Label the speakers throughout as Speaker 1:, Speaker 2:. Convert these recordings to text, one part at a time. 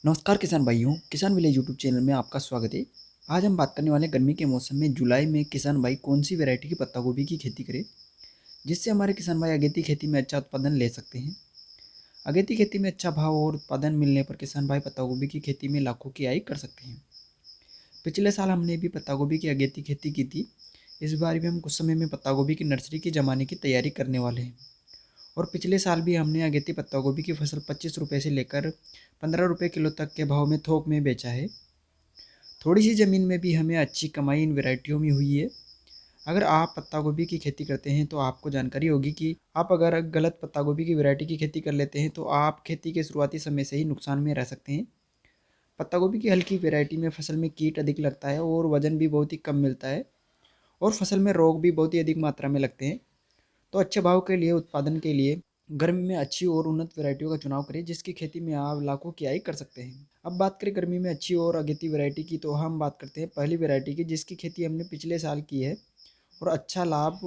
Speaker 1: नमस्कार किसान भाइयों, किसान विलेज यूट्यूब चैनल में आपका स्वागत है। आज हम बात करने वाले हैं गर्मी के मौसम में जुलाई में किसान भाई कौन सी वैरायटी की पत्ता गोभी की खेती करें, जिससे हमारे किसान भाई अगेती खेती में अच्छा उत्पादन ले सकते हैं। अगेती खेती में अच्छा भाव और उत्पादन मिलने पर किसान भाई पत्ता गोभी की खेती में लाखों की आय कर सकते हैं। पिछले साल हमने भी पत्ता गोभी की अगेती खेती की थी। इस बार भी हम कुछ समय में पत्ता गोभी की नर्सरी की जमाने की तैयारी करने वाले हैं। और पिछले साल भी हमने अगेती पत्ता गोभी की फसल 25 रुपये से लेकर 15 रुपये किलो तक के भाव में थोक में बेचा है। थोड़ी सी ज़मीन में भी हमें अच्छी कमाई इन वैरायटियों में हुई है। अगर आप पत्ता गोभी की खेती करते हैं तो आपको जानकारी होगी कि आप अगर गलत पत्ता गोभी की वैरायटी की खेती कर लेते हैं तो आप खेती के शुरुआती समय से ही नुकसान में रह सकते हैं। पत्ता गोभी की हल्की वैरायटी में फसल में कीट अधिक लगता है और वजन भी बहुत ही कम मिलता है, और फसल में रोग भी बहुत ही अधिक मात्रा में लगते हैं। तो अच्छे भाव के लिए उत्पादन के लिए गर्मी में अच्छी और उन्नत वैरायटियों का चुनाव करें, जिसकी खेती में आप लाखों की आय कर सकते हैं। अब बात करें गर्मी में अच्छी और अगेती वैरायटी की, तो हम बात करते हैं पहली वैरायटी की, जिसकी खेती हमने पिछले साल की है और अच्छा लाभ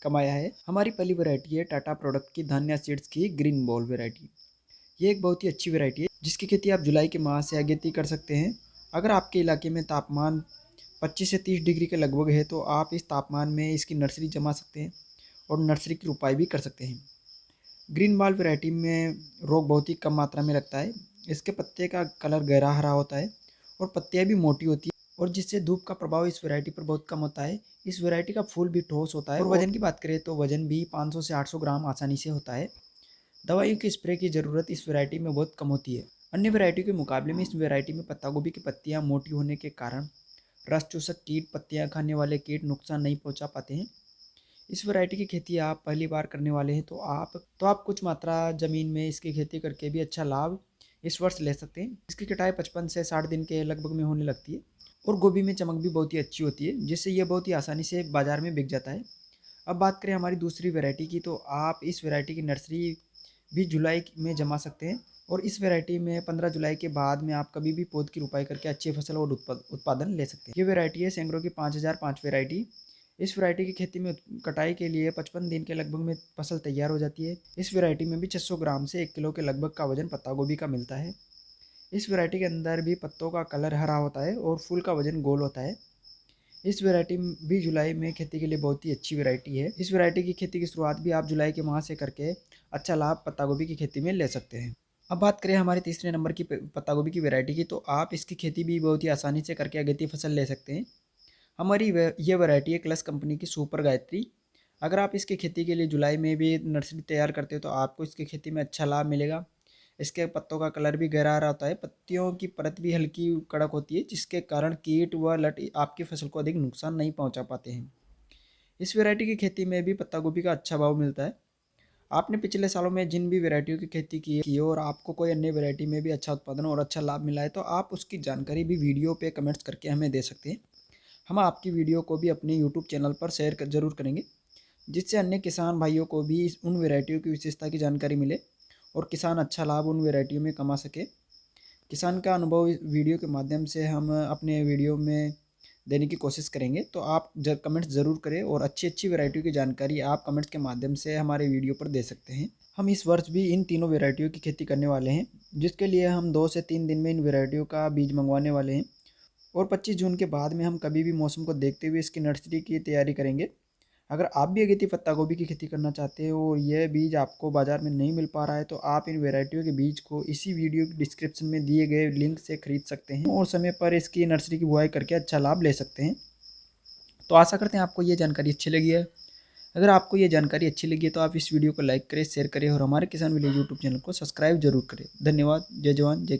Speaker 1: कमाया है। हमारी पहली वैरायटी है टाटा प्रोडक्ट की धान्या सीड्स की ग्रीन बॉल वैरायटी। ये एक बहुत ही अच्छी वैरायटी है जिसकी खेती आप जुलाई के माह से अगेती कर सकते हैं। अगर आपके इलाके में तापमान 25 से 30 डिग्री के लगभग है तो आप इस तापमान में इसकी नर्सरी जमा सकते हैं और नर्सरी की रोपाई भी कर सकते हैं। ग्रीन बॉल वैरायटी में रोग बहुत ही कम मात्रा में लगता है। इसके पत्ते का कलर गहरा हरा होता है और पत्तियाँ भी मोटी होती है, और जिससे धूप का प्रभाव इस वैरायटी पर बहुत कम होता है। इस वैरायटी का फूल भी ठोस होता है। और वजन की बात करें तो वजन भी 500 से 800 ग्राम आसानी से होता है। दवाइयों के स्प्रे की ज़रूरत इस वैरायटी में बहुत कम होती है। अन्य वैरायटी के मुकाबले में इस वैरायटी में पत्ता गोभी की पत्तियाँ मोटी होने के कारण रस चूसक कीट, पत्तियाँ खाने वाले कीट नुकसान नहीं पहुँचा पाते हैं। इस वैरायटी की खेती आप पहली बार करने वाले हैं तो आप कुछ मात्रा ज़मीन में इसकी खेती करके भी अच्छा लाभ इस वर्ष ले सकते हैं। इसकी कटाई 55 से 60 दिन के लगभग में होने लगती है, और गोभी में चमक भी बहुत ही अच्छी होती है, जिससे ये बहुत ही आसानी से बाज़ार में बिक जाता है। अब बात करें हमारी दूसरी वैरायटी की, तो आप इस वैरायटी की नर्सरी भी जुलाई में जमा सकते हैं, और इस वैरायटी में 15 जुलाई के बाद में आप कभी भी पौध की रोपाई करके अच्छी फसल और उत्पादन ले सकते हैं। ये वैरायटी है सेंग्रो की 5005 वैरायटी। इस वैरायटी की खेती में कटाई के लिए 55 दिन के लगभग में फसल तैयार हो जाती है। इस वैरायटी में भी 600 ग्राम से 1 किलो के लगभग का वजन पत्ता गोभी का मिलता है। इस वैरायटी के अंदर भी पत्तों का कलर हरा होता है और फूल का वजन गोल होता है। इस वैरायटी भी जुलाई में खेती के लिए बहुत ही अच्छी वैरायटी है। इस वैरायटी की खेती की शुरुआत भी आप जुलाई के माह से करके अच्छा लाभ पत्ता गोभी की खेती में ले सकते हैं। अब बात करें हमारे तीसरे नंबर की पत्ता गोभी की वैरायटी की, तो आप इसकी खेती भी बहुत ही आसानी से करके अगेती फसल ले सकते हैं। हमारी ये वैरायटी है क्लस कंपनी की सुपर गायत्री। अगर आप इसकी खेती के लिए जुलाई में भी नर्सरी तैयार करते हो तो आपको इसकी खेती में अच्छा लाभ मिलेगा। इसके पत्तों का कलर भी गहरा हरा होता है, पत्तियों की परत भी हल्की कड़क होती है, जिसके कारण कीट व लट आपकी फसल को अधिक नुकसान नहीं पहुंचा पाते हैं। इस वैरायटी की खेती में भी पत्ता गोभी का अच्छा भाव मिलता है। आपने पिछले सालों में जिन भी वैरायटियों की खेती की है और आपको कोई अन्य वैरायटी में भी अच्छा उत्पादन और अच्छा लाभ मिला है, तो आप उसकी जानकारी भी वीडियो पे कमेंट्स करके हमें दे सकते हैं। हम आपकी वीडियो को भी अपने यूट्यूब चैनल पर शेयर ज़रूर करेंगे, जिससे अन्य किसान भाइयों को भी उन वैरायटियों की विशेषता की जानकारी मिले और किसान अच्छा लाभ उन वैरायटियों में कमा सके। किसान का अनुभव इस वीडियो के माध्यम से हम अपने वीडियो में देने की कोशिश करेंगे। तो आप कमेंट्स ज़रूर करें, और अच्छी अच्छी वैरायटियों की जानकारी आप कमेंट्स के माध्यम से हमारे वीडियो पर दे सकते हैं। हम इस वर्ष भी इन तीनों वैरायटियों की खेती करने वाले हैं, जिसके लिए हम 2 से 3 दिन में इन वैरायटियों का बीज मंगवाने वाले हैं, और 25 जून के बाद में हम कभी भी मौसम को देखते हुए इसकी नर्सरी की तैयारी करेंगे। अगर आप भी अगेती पत्ता गोभी की खेती करना चाहते हो और यह बीज आपको बाज़ार में नहीं मिल पा रहा है, तो आप इन वैरायटियों के बीज को इसी वीडियो के डिस्क्रिप्शन में दिए गए लिंक से खरीद सकते हैं और समय पर इसकी नर्सरी की बुआई करके अच्छा लाभ ले सकते हैं। तो आशा करते हैं आपको ये जानकारी अच्छी लगी है। अगर आपको ये जानकारी अच्छी लगी है तो आप इस वीडियो को लाइक करें, शेयर करें और हमारे किसान विलेज यूट्यूब चैनल को सब्सक्राइब जरूर करें। धन्यवाद। जय जवान जय किसान।